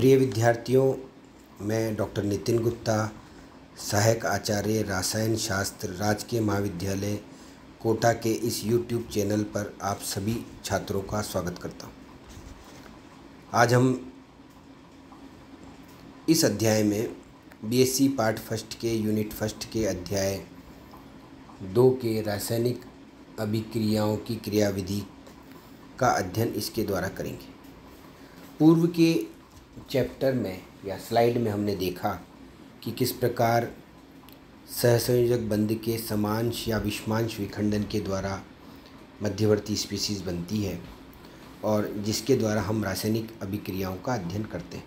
प्रिय विद्यार्थियों, मैं डॉक्टर नितिन गुप्ता, सहायक आचार्य रसायन शास्त्र, राजकीय महाविद्यालय कोटा के इस YouTube चैनल पर आप सभी छात्रों का स्वागत करता हूं। आज हम इस अध्याय में BSc पार्ट फर्स्ट के यूनिट फर्स्ट के अध्याय 2 के रासायनिक अभिक्रियाओं की क्रियाविधि का अध्ययन इसके द्वारा करेंगे। पूर्व के चैप्टर में या स्लाइड में हमने देखा कि किस प्रकार सहसंयोजक बंध के समांश या विषमांश विखंडन के द्वारा मध्यवर्ती स्पीशीज़ बनती है और जिसके द्वारा हम रासायनिक अभिक्रियाओं का अध्ययन करते हैं।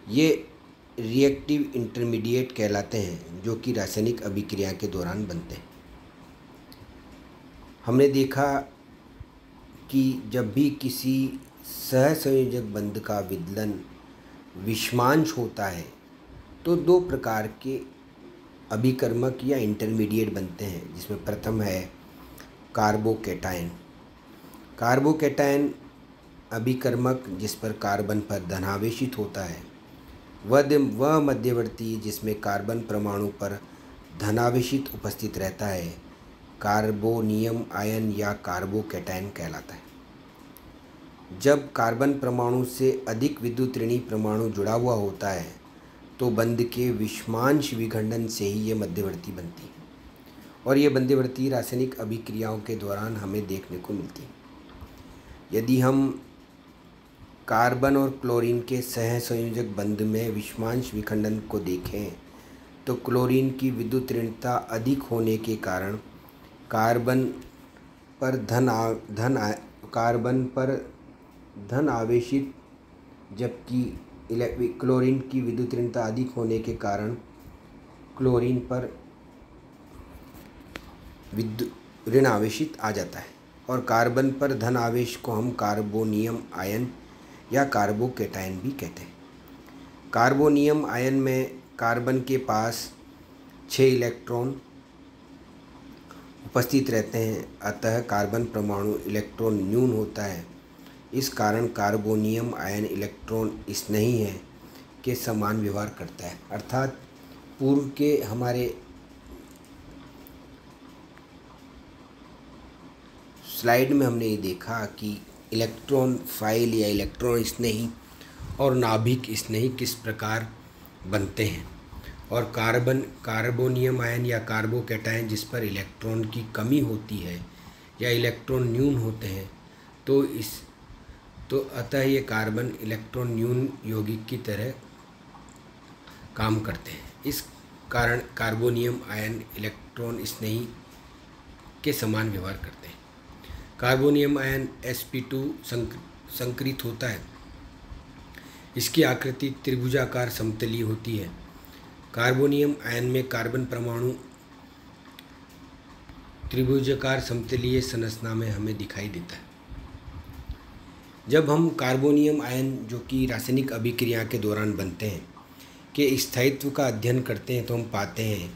ये रिएक्टिव इंटरमीडिएट कहलाते हैं जो कि रासायनिक अभिक्रिया के दौरान बनते हैं। हमने देखा कि जब भी किसी सहसंयोजक बंध का विदलन विषमांश होता है तो 2 प्रकार के अभिकर्मक या इंटरमीडिएट बनते हैं, जिसमें प्रथम है कार्बोकैटायन। कार्बोकैटायन अभिकर्मक जिस पर कार्बन पर धनावेशित होता है वह मध्यवर्ती जिसमें कार्बन परमाणु पर धनावेशित उपस्थित रहता है कार्बोनियम आयन या कार्बोकैटायन कहलाता है। जब कार्बन परमाणु से अधिक विद्युत ऋणी परमाणु जुड़ा हुआ होता है तो बंध के विषमांश विखंडन से ही ये मध्यवर्ती बनती है और ये मध्यवर्ती रासायनिक अभिक्रियाओं के दौरान हमें देखने को मिलती है। यदि हम कार्बन और क्लोरीन के सहसंयोजक बंध में विषमांश विखंडन को देखें तो क्लोरीन की विद्युत ऋणता अधिक होने के कारण कार्बन पर धन आवेशित, जबकि क्लोरीन की विद्युत ऋणता अधिक होने के कारण क्लोरीन पर ऋण आवेशित आ जाता है और कार्बन पर धन आवेश को हम कार्बोनियम आयन या कार्बोकैटायन भी कहते हैं। कार्बोनियम आयन में कार्बन के पास 6 इलेक्ट्रॉन उपस्थित रहते हैं, अतः कार्बन परमाणु इलेक्ट्रॉन न्यून होता है। इस कारण कार्बोनियम आयन इलेक्ट्रॉन स्नेही है के समान व्यवहार करता है। अर्थात पूर्व के हमारे स्लाइड में हमने ये देखा कि इलेक्ट्रॉन फाइल या इलेक्ट्रॉन स्नेही और नाभिक स्नेही किस प्रकार बनते हैं और कार्बोनियम आयन या कार्बोकैटायन जिस पर इलेक्ट्रॉन की कमी होती है या इलेक्ट्रॉन न्यून होते हैं तो अतः ये कार्बन इलेक्ट्रॉन न्यून यौगिक की तरह काम करते हैं। इस कारण कार्बोनियम आयन इलेक्ट्रॉन स्नेही के समान व्यवहार करते हैं। कार्बोनियम आयन sp2 संकृत होता है। इसकी आकृति त्रिभुजाकार समतलीय होती है। कार्बोनियम आयन में कार्बन परमाणु त्रिभुजाकार समतलीय संरचना में हमें दिखाई देता है। जब हम कार्बोनियम आयन जो कि रासायनिक अभिक्रिया के दौरान बनते हैं के स्थायित्व का अध्ययन करते हैं तो हम पाते हैं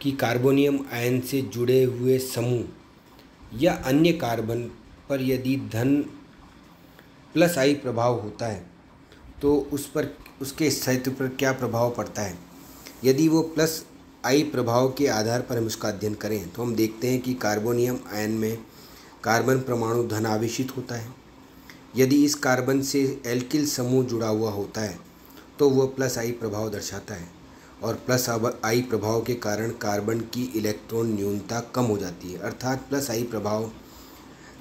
कि कार्बोनियम आयन से जुड़े हुए समूह या अन्य कार्बन पर यदि धन +I प्रभाव होता है तो उसके स्थायित्व पर क्या प्रभाव पड़ता है। यदि वो +I प्रभाव के आधार पर हम उसका अध्ययन करें तो हम देखते हैं कि कार्बोनियम आयन में कार्बन परमाणु धनावेशित होता है। यदि इस कार्बन से एल्किल समूह जुड़ा हुआ होता है तो वह +I प्रभाव दर्शाता है और +I प्रभाव के कारण कार्बन की इलेक्ट्रॉन न्यूनता कम हो जाती है। अर्थात +I प्रभाव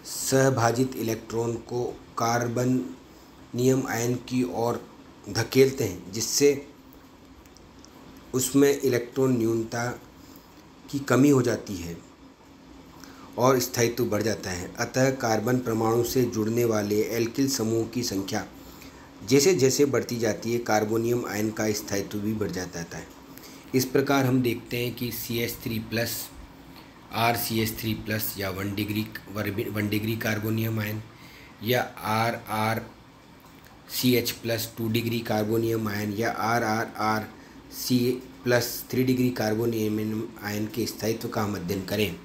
सहभाजित इलेक्ट्रॉन को कार्बनियम आयन की ओर धकेलते हैं, जिससे उसमें इलेक्ट्रॉन न्यूनता की कमी हो जाती है और स्थायित्व बढ़ जाता है। अतः कार्बन परमाणु से जुड़ने वाले एल्किल समूह की संख्या जैसे जैसे बढ़ती जाती है डिकार्बोनियम आयन का स्थायित्व भी बढ़ जाता है। इस प्रकार हम देखते हैं कि CH3+ RCH3+ या 1 डिग्री कार्बोनियम आयन या RRCH+ 2 डिग्री कार्बोनियम आयन या RRRC+ 3 डिग्री कार्बोनियम आयन के स्थायित्व का हम अध्ययन करें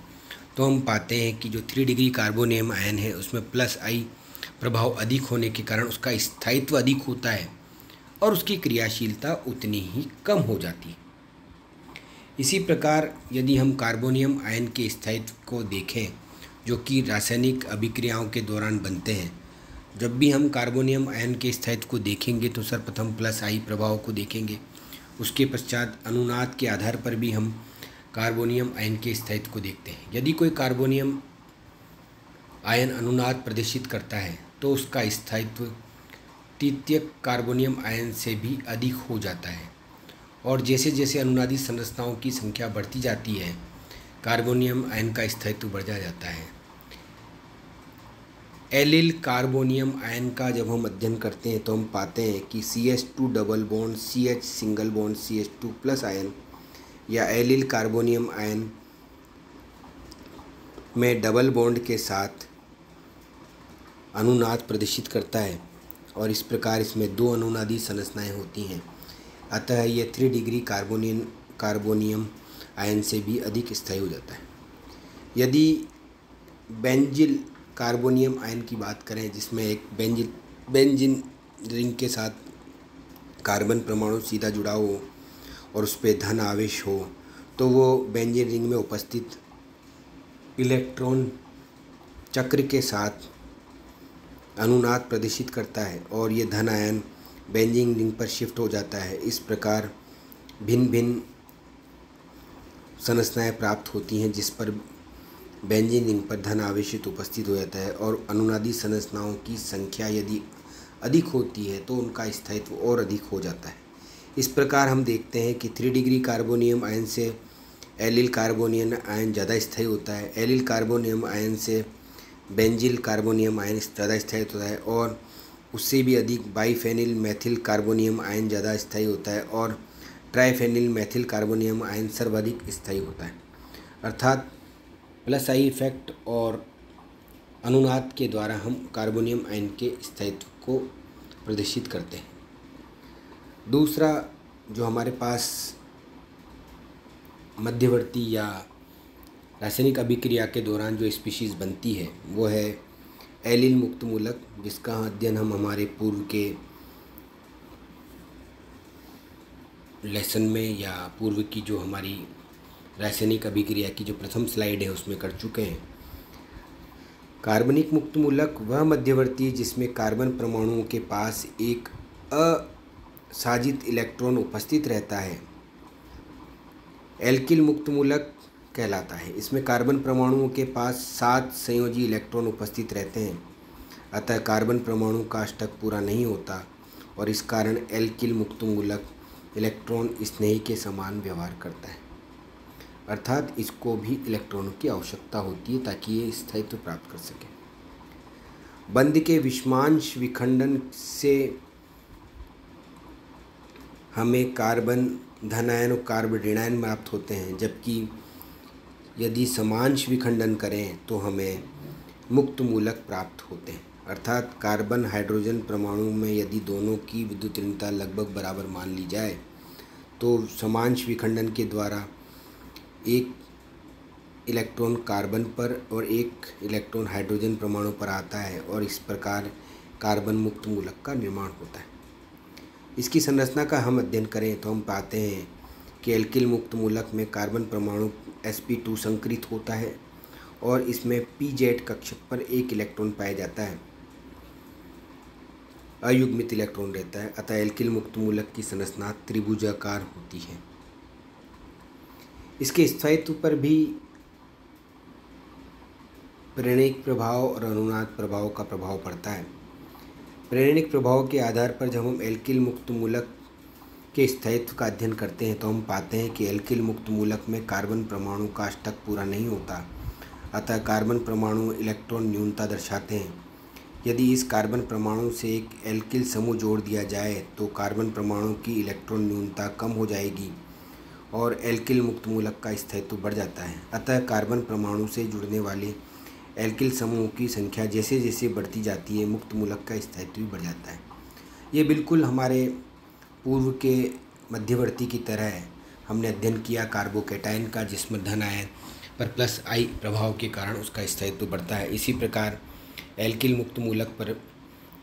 तो हम पाते हैं कि जो 3 डिग्री कार्बोनियम आयन है उसमें +I प्रभाव अधिक होने के कारण उसका स्थायित्व अधिक होता है और उसकी क्रियाशीलता उतनी ही कम हो जाती है। इसी प्रकार यदि हम कार्बोनियम आयन के स्थायित्व को देखें जो कि रासायनिक अभिक्रियाओं के दौरान बनते हैं, जब भी हम कार्बोनियम आयन के स्थायित्व को देखेंगे तो सर्वप्रथम प्लस आई प्रभाव को देखेंगे। उसके पश्चात अनुनाद के आधार पर भी हम कार्बोनियम आयन के स्थायित्व को देखते हैं। यदि कोई कार्बोनियम आयन अनुनाद प्रदर्शित करता है तो उसका स्थायित्व तृतीयक कार्बोनियम आयन से भी अधिक हो जाता है, और जैसे जैसे अनुनादी संरचनाओं की संख्या बढ़ती जाती है कार्बोनियम आयन का स्थायित्व बढ़ता जाता है। एलिल कार्बोनियम आयन का जब हम अध्ययन करते हैं तो हम पाते हैं कि CH2 double bond CH single bond CH2 plus ion या एलिल कार्बोनियम आयन में डबल बॉन्ड के साथ अनुनाद प्रदर्शित करता है, और इस प्रकार इसमें दो अनुनादी संरचनाएं होती हैं। अतः यह 3 डिग्री कार्बोनियम आयन से भी अधिक स्थायी हो जाता है। यदि बेंजिल कार्बोनियम आयन की बात करें जिसमें एक बेंजीन रिंग के साथ कार्बन परमाणु सीधा जुड़ा हो और उस पर धन आवेश हो, तो वो बेंजीन रिंग में उपस्थित इलेक्ट्रॉन चक्र के साथ अनुनाद प्रदर्शित करता है और ये धन आयन बेंजीन रिंग पर शिफ्ट हो जाता है। इस प्रकार भिन्न भिन्न संरचनाएं प्राप्त होती हैं जिस पर बेंजीन रिंग पर धन आवेशित उपस्थित हो जाता है, और अनुनादी संरचनाओं की संख्या यदि अधिक होती है तो उनका स्थायित्व और अधिक हो जाता है। इस प्रकार हम देखते हैं कि 3 डिग्री कार्बोनियम आयन से एलिल कार्बोनियम आयन ज़्यादा स्थायी होता है, एलिल कार्बोनियम आयन से बेंजिल कार्बोनियम आयन ज़्यादा स्थायी होता है, और उससे भी अधिक बाईफेनिल मेथिल कार्बोनियम आयन ज़्यादा स्थायी होता है, और ट्राइफेनिल मेथिल कार्बोनियम आयन सर्वाधिक स्थायी होता है। अर्थात प्लस आई इफेक्ट और अनुनाद के द्वारा हम कार्बोनियम आयन के स्थायित्व को प्रदर्शित करते हैं। दूसरा जो हमारे पास मध्यवर्ती या रासायनिक अभिक्रिया के दौरान जो स्पीशीज़ बनती है वो है एलिल मुक्त मूलक, जिसका अध्ययन हम हमारे पूर्व के लेसन में या पूर्व की जो हमारी रासायनिक अभिक्रिया की जो प्रथम स्लाइड है उसमें कर चुके हैं। कार्बनिक मुक्त मूलक वह मध्यवर्ती जिसमें कार्बन परमाणुओं के पास एक असाजित इलेक्ट्रॉन उपस्थित रहता है, एल्किल मुक्त मूलक कहलाता है। इसमें कार्बन परमाणुओं के पास 7 संयोजी इलेक्ट्रॉन उपस्थित रहते हैं, अतः कार्बन परमाणु का अष्टक पूरा नहीं होता, और इस कारण एल्किल मुक्त मूलक इलेक्ट्रॉन स्नेही के समान व्यवहार करता है, अर्थात इसको भी इलेक्ट्रॉनों की आवश्यकता होती है ताकि ये स्थायित्व प्राप्त कर सके। बंध के विषमांश विखंडन से हमें कार्बन धनायन और कार्बन ऋणायन प्राप्त होते हैं, जबकि यदि समांश विखंडन करें तो हमें मुक्त मूलक प्राप्त होते हैं। अर्थात कार्बन हाइड्रोजन परमाणु में यदि दोनों की विद्युत ऋणता लगभग बराबर मान ली जाए तो समांश विखंडन के द्वारा एक इलेक्ट्रॉन कार्बन पर और एक इलेक्ट्रॉन हाइड्रोजन परमाणु पर आता है, और इस प्रकार कार्बन मुक्त मूलक का निर्माण होता है। इसकी संरचना का हम अध्ययन करें तो हम पाते हैं कि एल्किल मुक्त मूलक में कार्बन परमाणु sp2 संकरित होता है और इसमें pz कक्षक पर एक इलेक्ट्रॉन पाया जाता है, अयुग्मित इलेक्ट्रॉन रहता है। अतः एल्किल मुक्त मूलक की संरचना त्रिभुजाकार होती है। इसके स्थायित्व पर भी प्रेरणिक प्रभाव और अनुनाद प्रभाव का प्रभाव पड़ता है। प्रेरणिक प्रभाव के आधार पर जब हम एल्किल मुक्त मूलक के स्थायित्व का अध्ययन करते हैं तो हम पाते हैं कि एल्किल मुक्त मूलक में कार्बन परमाणु का अष्टक पूरा नहीं होता, अतः कार्बन परमाणु इलेक्ट्रॉन न्यूनता दर्शाते हैं। यदि इस कार्बन परमाणु से एक एल्किल समूह जोड़ दिया जाए तो कार्बन परमाणु की इलेक्ट्रॉन न्यूनता कम हो जाएगी और एल्किल मुक्त मूलक का स्थायित्व बढ़ जाता है। अतः कार्बन परमाणु से जुड़ने वाले एल्किल समूह की संख्या जैसे जैसे बढ़ती जाती है मुक्त मूलक का स्थायित्व भी बढ़ जाता है। ये बिल्कुल हमारे पूर्व के मध्यवर्ती की तरह है। हमने अध्ययन किया कार्बोकैटायन का, जिसमें धन आयन पर प्लस आई प्रभाव के कारण उसका स्थायित्व बढ़ता है। इसी प्रकार एल्किल मुक्त मूलक पर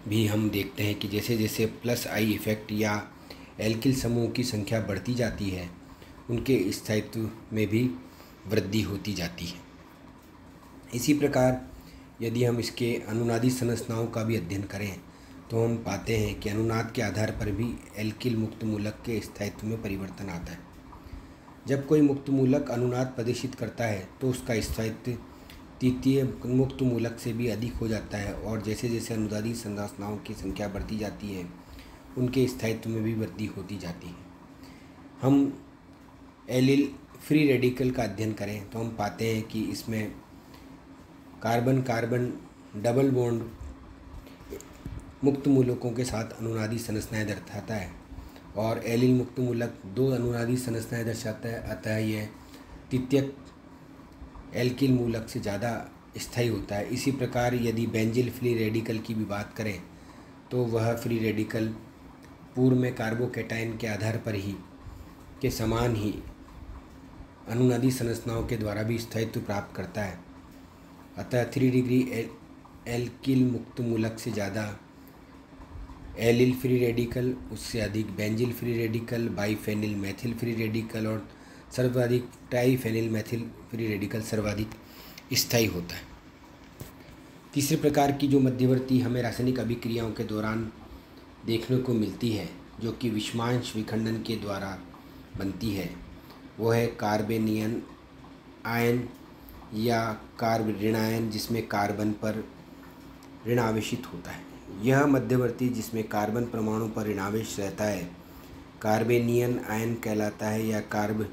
भी हम देखते हैं कि जैसे जैसे प्लस आई इफ़ेक्ट या एल्किल समूह की संख्या बढ़ती जाती है, उनके स्थायित्व में भी वृद्धि होती जाती है। इसी प्रकार यदि हम इसके अनुनादी संरचनाओं का भी अध्ययन करें तो हम पाते हैं कि अनुनाद के आधार पर भी एल्किल मुक्त मूलक के स्थायित्व में परिवर्तन आता है। जब कोई मुक्त मूलक अनुनाद प्रदर्शित करता है तो उसका स्थायित्व तृतीय मुक्त मूलक से भी अधिक हो जाता है, और जैसे जैसे अनुनादी संरचनाओं की संख्या बढ़ती जाती है उनके स्थायित्व में भी वृद्धि होती जाती है। हम एलिल फ्री रेडिकल का अध्ययन करें तो हम पाते हैं कि इसमें कार्बन कार्बन डबल बॉन्ड मुक्त मूलकों के साथ अनुनादी संरचनाएं दर्शाता है, और एलिल मुक्त मूलक दो अनुनादी संरचनाएं दर्शाता है। अतः यह तृतीयक एल्किल मूलक से ज़्यादा स्थायी होता है। इसी प्रकार यदि बेंजिल फ्री रेडिकल की भी बात करें तो वह फ्री रेडिकल पूर्व में कार्बोकैटायन के आधार पर ही के समान ही अनुनादी संरचनाओं के द्वारा भी स्थायित्व प्राप्त करता है। अतः 3 डिग्री एल्किल मुक्त मूलक से ज़्यादा एलिल फ्री रेडिकल, उससे अधिक benzyl free radical, biphenyl methyl free radical और सर्वाधिक ट्राईफेनिल मैथिल फ्री रेडिकल सर्वाधिक स्थायी होता है। तीसरे प्रकार की जो मध्यवर्ती हमें रासायनिक अभिक्रियाओं के दौरान देखने को मिलती है, जो कि विषमांश विखंडन के द्वारा बनती है, वो है कार्बेनियन आयन या कार्ब ऋणायन, जिसमें कार्बन पर ऋणावेशित होता है। यह मध्यवर्ती जिसमें कार्बन परमाणु पर ऋणावेश रहता है कार्बेनियन आयन कहलाता है या कार्ब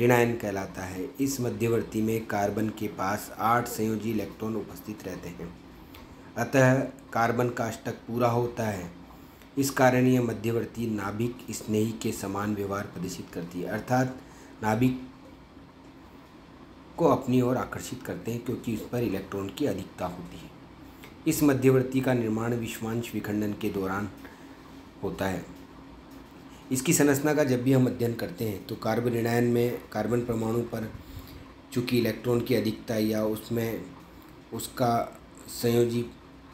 ऋणायन कहलाता है। इस मध्यवर्ती में कार्बन के पास 8 संयोजी इलेक्ट्रॉन उपस्थित रहते हैं, अतः कार्बन का अष्टक पूरा होता है। इस कारण यह मध्यवर्ती नाभिक स्नेही के समान व्यवहार प्रदर्शित करती है, अर्थात नाभिक को अपनी ओर आकर्षित करते हैं क्योंकि उस पर इलेक्ट्रॉन की अधिकता होती है। इस मध्यवर्ती का निर्माण विषमांश विखंडन के दौरान होता है। इसकी संरचना का जब भी हम अध्ययन करते हैं तो कार्ब ऋणायन में कार्बन परमाणु पर चूँकि इलेक्ट्रॉन की अधिकता या उसमें उसका संयोजी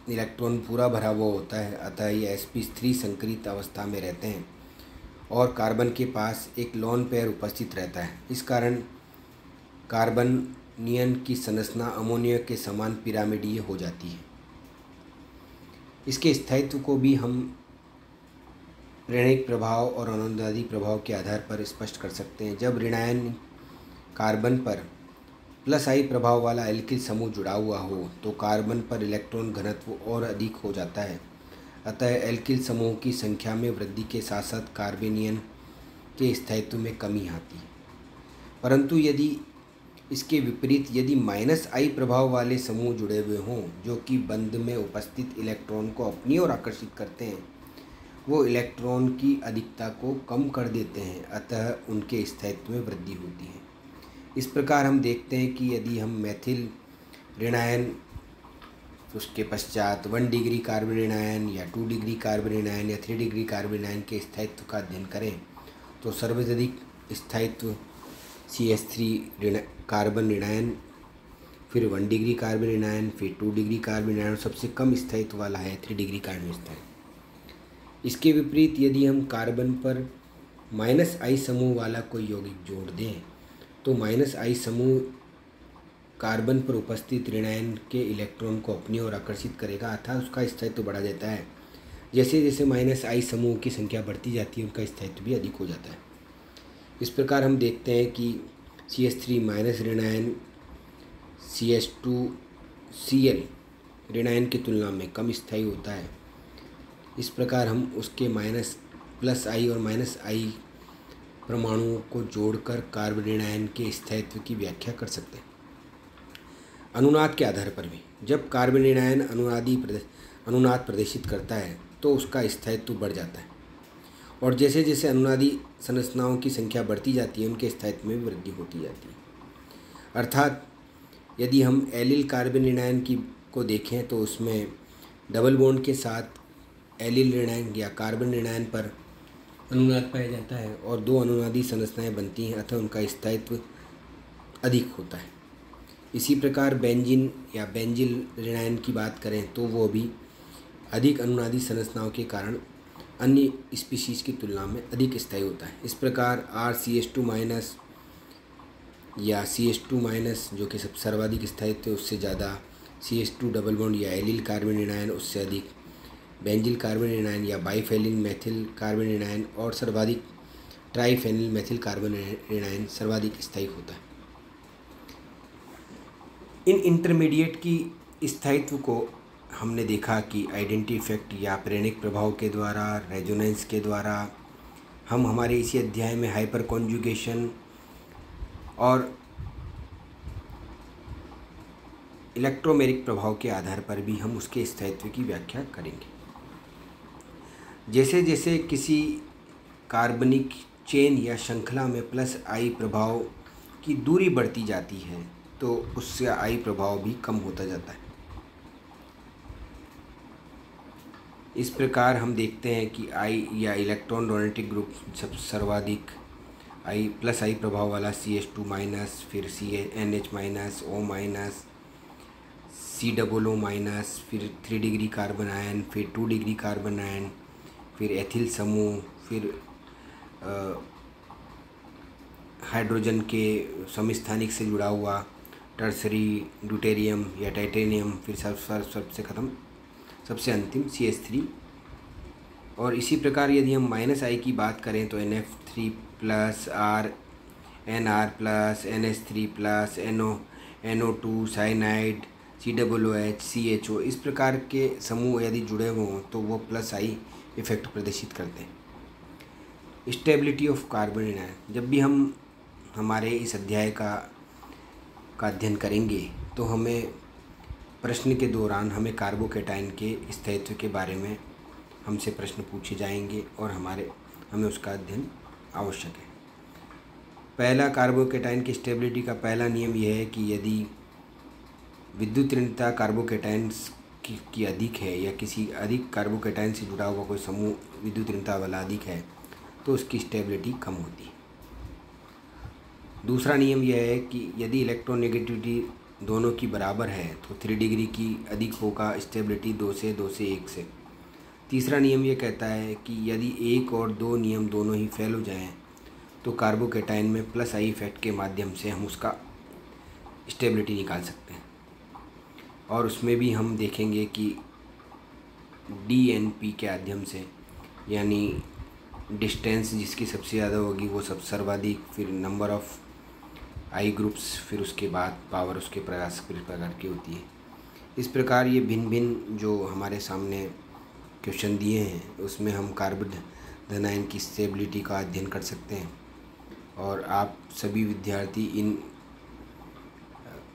इलेक्ट्रॉन पूरा भरा हुआ होता है, अतः ये sp3 संकरित अवस्था में रहते हैं और कार्बन के पास एक लोन पेयर उपस्थित रहता है। इस कारण कार्बनियन की संरचना अमोनिया के समान पिरामिडीय हो जाती है। इसके स्थायित्व को भी हम ऋणिक प्रभाव और अनुनादी प्रभाव के आधार पर स्पष्ट कर सकते हैं। जब ऋणायन कार्बन पर प्लस आई प्रभाव वाला एल्किल समूह जुड़ा हुआ हो तो कार्बन पर इलेक्ट्रॉन घनत्व और अधिक हो जाता है, अतः एल्किल समूह की संख्या में वृद्धि के साथ साथ कार्बेनियन के स्थायित्व में कमी आती है। परंतु यदि इसके विपरीत यदि माइनस आई प्रभाव वाले समूह जुड़े हुए हों जो कि बंध में उपस्थित इलेक्ट्रॉन को अपनी ओर आकर्षित करते हैं, वो इलेक्ट्रॉन की अधिकता को कम कर देते हैं, अतः उनके स्थायित्व में वृद्धि होती है। इस प्रकार हम देखते हैं कि यदि हम मैथिल ऋणायन, उसके पश्चात 1 डिग्री कार्बन ऋणायन या 2 डिग्री कार्बन ऋणायन या 3 डिग्री कार्बन ऋणायन के स्थायित्व का अध्ययन करें तो सर्वाधिक स्थायित्व CH3 कार्बन ऋणायन, फिर 1 डिग्री कार्बन ऋणायन, फिर 2 डिग्री कार्बन ऋणायन, सबसे कम स्थायित्व वाला है 3 डिग्री कार्बन ऋणायन। इसके विपरीत यदि हम कार्बन पर माइनस आई समूह वाला कोई यौगिक जोड़ दें तो माइनस आई समूह कार्बन पर उपस्थित ऋणायन के इलेक्ट्रॉन को अपनी ओर आकर्षित करेगा, अर्थात उसका स्थायित्व बढ़ा देता है। जैसे जैसे माइनस आई समूह की संख्या बढ़ती जाती है उनका स्थायित्व भी अधिक हो जाता है। इस प्रकार हम देखते हैं कि CH3 माइनस ऋणायन CH2Cl ऋणायन की तुलना में कम स्थायी होता है। इस प्रकार हम उसके माइनस प्लस आई और माइनस आई परमाणुओं को जोड़कर कार्बन ऋणायन के स्थायित्व की व्याख्या कर सकते हैं। अनुनाद के आधार पर भी जब कार्बन ऋणायन अनुनाद प्रदर्शित करता है तो उसका स्थायित्व बढ़ जाता है, और जैसे जैसे अनुनादी संरचनाओं की संख्या बढ़ती जाती है उनके स्थायित्व में वृद्धि होती जाती है। अर्थात यदि हम एलिल कार्बन ऋणायन को देखें तो उसमें डबल बॉन्ड के साथ एलिल ऋणायन या कार्बन ऋणायन पर अनुनाद पाया जाता है और 2 अनुनादी संरचनाएं बनती हैं, अतः उनका स्थायित्व अधिक होता है। इसी प्रकार बेंजीन या बेंजिल ऋणायन की बात करें तो वो भी अधिक अनुनादी संरचनाओं के कारण अन्य स्पीशीज़ की तुलना में अधिक स्थायी होता है। इस प्रकार RCH2- या CH2- जो कि सब सर्वाधिक स्थायित्व है, उससे ज़्यादा CH2 डबल बॉन्ड या एलिल कार्बन ऋणायन, उससे अधिक बेंजिल कार्बन ऋणायन या बाइफेनिल मेथिल कार्बन ऋणायन, और सर्वाधिक ट्राइफेनिल मेथिल कार्बन ऋणायन सर्वाधिक स्थायी होता है। इन इंटरमीडिएट की स्थायित्व को हमने देखा कि आइडेंटिटी इफेक्ट या प्रेरणिक प्रभाव के द्वारा, रेजोनेंस के द्वारा, हम हमारे इसी अध्याय में हाइपर कॉन्जुगेशन और इलेक्ट्रोमेरिक प्रभाव के आधार पर भी हम उसके स्थायित्व की व्याख्या करेंगे। जैसे जैसे किसी कार्बनिक चेन या श्रृंखला में +I प्रभाव की दूरी बढ़ती जाती है तो उससे I प्रभाव भी कम होता जाता है। इस प्रकार हम देखते हैं कि I या इलेक्ट्रॉन डोनेटिक ग्रुप सब सर्वाधिक +I प्रभाव वाला CH2-, फिर NH-, O-, COO-, फिर 3 डिग्री कार्बन आयन, फिर 2 डिग्री कार्बन आयन, फिर एथिल समूह, फिर हाइड्रोजन के समस्थानिक से जुड़ा हुआ टर्सरी ड्यूटेरियम या टाइटेनियम, फिर सबसे अंतिम CH3। और इसी प्रकार यदि हम -I की बात करें तो NF3+, NR+, NH3+, NO2, cyanide, COOH, CHO, इस प्रकार के समूह यदि जुड़े हुए हों तो वो +I इफेक्ट प्रदर्शित करते हैं। स्टेबिलिटी ऑफ कार्बन ऋणायन, जब भी हम हमारे इस अध्याय का अध्ययन करेंगे तो हमें प्रश्न के दौरान हमें कार्बोकैटायन के स्थायित्व के बारे में हमसे प्रश्न पूछे जाएंगे और हमें उसका अध्ययन आवश्यक है। पहला, कार्बोकैटायन की स्टेबिलिटी का पहला नियम यह है कि यदि विद्युत ऋणता कार्बोकैटायन्स की अधिक है या किसी अधिक कार्बोकैटायन से जुड़ा हुआ कोई समूह विद्युत ऋणता वाला अधिक है तो उसकी स्टेबिलिटी कम होती है। दूसरा नियम यह है कि यदि इलेक्ट्रोनेगेटिविटी दोनों की बराबर है तो 3 डिग्री की अधिक होगा स्टेबिलिटी 2 से 1 से। तीसरा नियम यह कहता है कि यदि 1 और 2 नियम दोनों ही फेल हो जाएं तो कार्बोकैटायन में +I इफेक्ट के माध्यम से हम उसका स्टेबिलिटी निकाल सकते हैं। और उसमें भी हम देखेंगे कि DNP के माध्यम से, यानी डिस्टेंस जिसकी सबसे ज़्यादा होगी वो सब सर्वाधिक, फिर नंबर ऑफ़ I ग्रुप्स, फिर उसके बाद पावर उसके प्रकार की होती है। इस प्रकार ये भिन्न भिन्न जो हमारे सामने क्वेश्चन दिए हैं उसमें हम कार्बन आयन की स्टेबिलिटी का अध्ययन कर सकते हैं। और आप सभी विद्यार्थी इन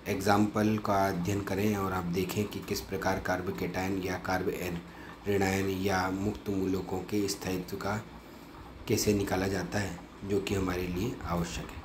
एग्जाम्पल का अध्ययन करें और आप देखें कि किस प्रकार कार्बोकैटायन या कार्बन ऋणायन या मुक्त मूलकों के स्थायित्व का कैसे निकाला जाता है, जो कि हमारे लिए आवश्यक है।